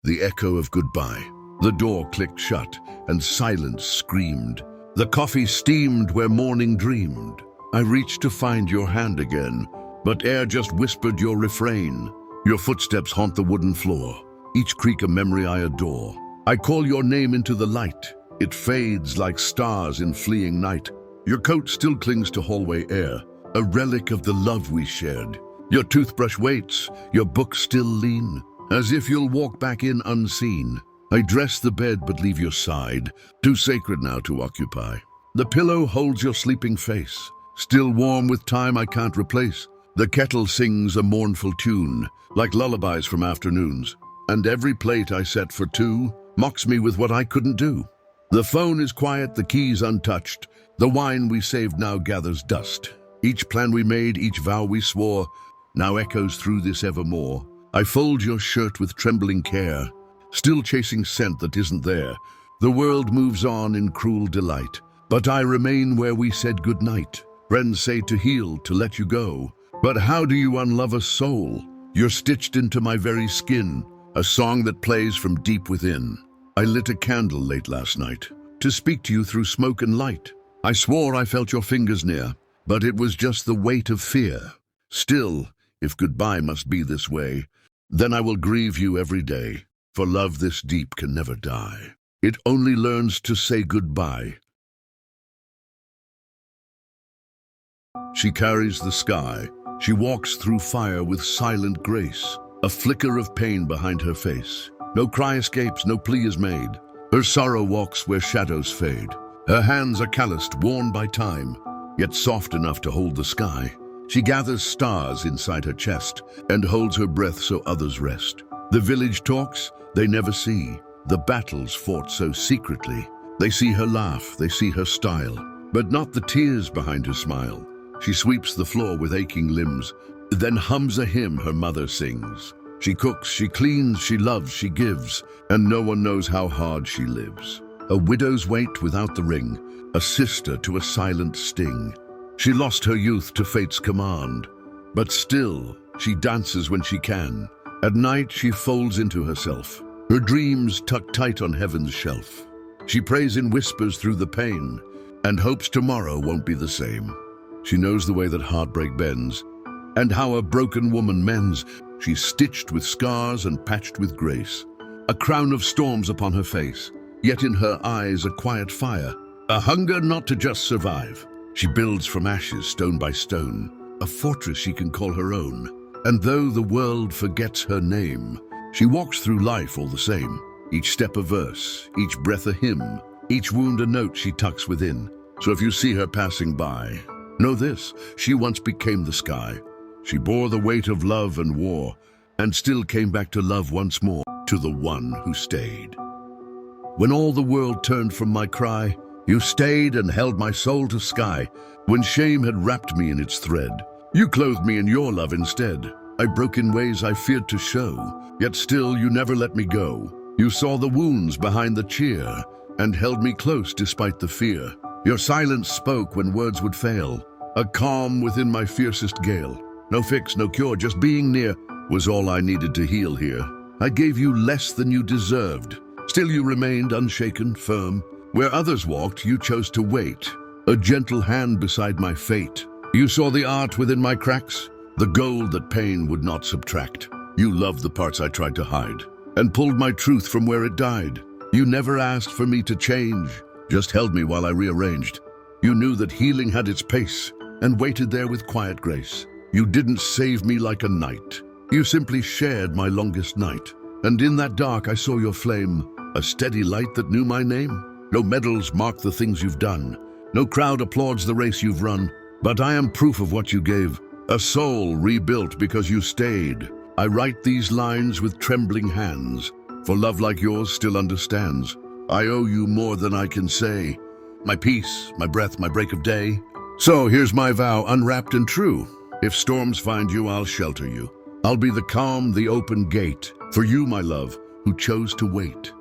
the echo of goodbye. The door clicked shut, and silence screamed. The coffee steamed where morning dreamed. I reached to find your hand again, but air just whispered your refrain. Your footsteps haunt the wooden floor, each creak a memory I adore. I call your name into the light. It fades like stars in fleeing night. Your coat still clings to hallway air, a relic of the love we shared. Your toothbrush waits, your book still lean, as if you'll walk back in unseen. I dress the bed but leave your side, too sacred now to occupy. The pillow holds your sleeping face, still warm with time I can't replace. The kettle sings a mournful tune, like lullabies from afternoons. And every plate I set for two mocks me with what I couldn't do. The phone is quiet, the keys untouched. The wine we saved now gathers dust. Each plan we made, each vow we swore, now echoes through this evermore. I fold your shirt with trembling care, still chasing scent that isn't there. The world moves on in cruel delight, but I remain where we said goodnight. Friends say to heal, to let you go. But how do you unlove a soul? You're stitched into my very skin, a song that plays from deep within. I lit a candle late last night to speak to you through smoke and light. I swore I felt your fingers near, but it was just the weight of fear. Still, if goodbye must be this way, then I will grieve you every day, for love this deep can never die. It only learns to say goodbye. She carries the sky. She walks through fire with silent grace, a flicker of pain behind her face. No cry escapes, no plea is made. Her sorrow walks where shadows fade. Her hands are calloused, worn by time, yet soft enough to hold the sky. She gathers stars inside her chest and holds her breath so others rest. The village talks, they never see. The battles fought so secretly. They see her laugh, they see her style, but not the tears behind her smile. She sweeps the floor with aching limbs, then hums a hymn her mother sings. She cooks, she cleans, she loves, she gives, and no one knows how hard she lives. A widow's weight without the ring, a sister to a silent sting. She lost her youth to fate's command, but still she dances when she can. At night she folds into herself, her dreams tucked tight on heaven's shelf. She prays in whispers through the pain, and hopes tomorrow won't be the same. She knows the way that heartbreak bends, and how a broken woman mends. She's stitched with scars and patched with grace, a crown of storms upon her face, yet in her eyes a quiet fire, a hunger not to just survive. She builds from ashes, stone by stone, a fortress she can call her own. And though the world forgets her name, she walks through life all the same. Each step a verse, each breath a hymn, each wound a note she tucks within. So if you see her passing by, know this, she once became the sky. She bore the weight of love and war, and still came back to love once more, to the one who stayed. When all the world turned from my cry, you stayed and held my soul to sky. When shame had wrapped me in its thread, you clothed me in your love instead. I broke in ways I feared to show, yet still you never let me go. You saw the wounds behind the cheer, and held me close despite the fear. Your silence spoke when words would fail, a calm within my fiercest gale. No fix, no cure, just being near was all I needed to heal here. I gave you less than you deserved. Still you remained unshaken, firm. Where others walked, you chose to wait, a gentle hand beside my fate. You saw the art within my cracks, the gold that pain would not subtract. You loved the parts I tried to hide, and pulled my truth from where it died. You never asked for me to change, just held me while I rearranged. You knew that healing had its pace, and waited there with quiet grace. You didn't save me like a knight. You simply shared my longest night. And in that dark I saw your flame, a steady light that knew my name. No medals mark the things you've done. No crowd applauds the race you've run. But I am proof of what you gave, a soul rebuilt because you stayed. I write these lines with trembling hands, for love like yours still understands. I owe you more than I can say. My peace, my breath, my break of day. So here's my vow, unwrapped and true. If storms find you, I'll shelter you. I'll be the calm, the open gate, for you, my love, who chose to wait.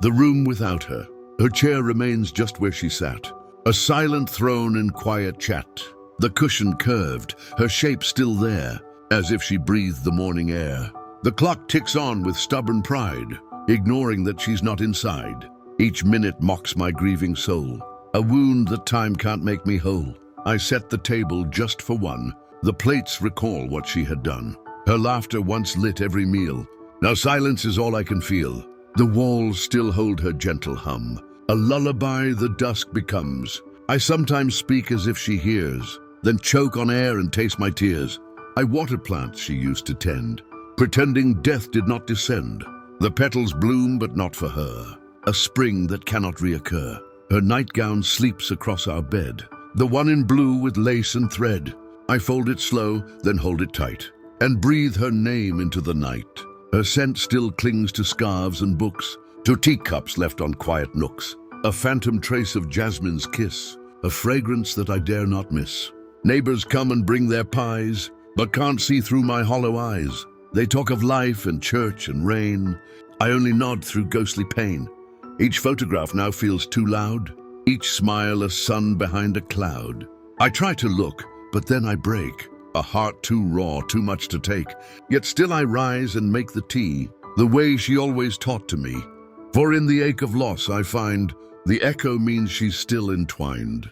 The room without her. Her chair remains just where she sat, a silent throne in quiet chat. The cushion curved, her shape still there, as if she breathed the morning air. The clock ticks on with stubborn pride, ignoring that she's not inside. Each minute mocks my grieving soul, a wound that time can't make me whole. I set the table just for one. The plates recall what she had done. Her laughter once lit every meal. Now silence is all I can feel. The walls still hold her gentle hum. A lullaby the dusk becomes. I sometimes speak as if she hears, then choke on air and taste my tears. I water plants she used to tend, pretending death did not descend. The petals bloom, but not for her, a spring that cannot reoccur. Her nightgown sleeps across our bed, the one in blue with lace and thread. I fold it slow, then hold it tight, and breathe her name into the night. Her scent still clings to scarves and books, to teacups left on quiet nooks. A phantom trace of jasmine's kiss, a fragrance that I dare not miss. Neighbors come and bring their pies, but can't see through my hollow eyes. They talk of life and church and rain. I only nod through ghostly pain. Each photograph now feels too loud, each smile a sun behind a cloud. I try to look, but then I break, a heart too raw, too much to take. Yet still I rise and make the tea, the way she always taught to me. For in the ache of loss I find, the echo means she's still entwined.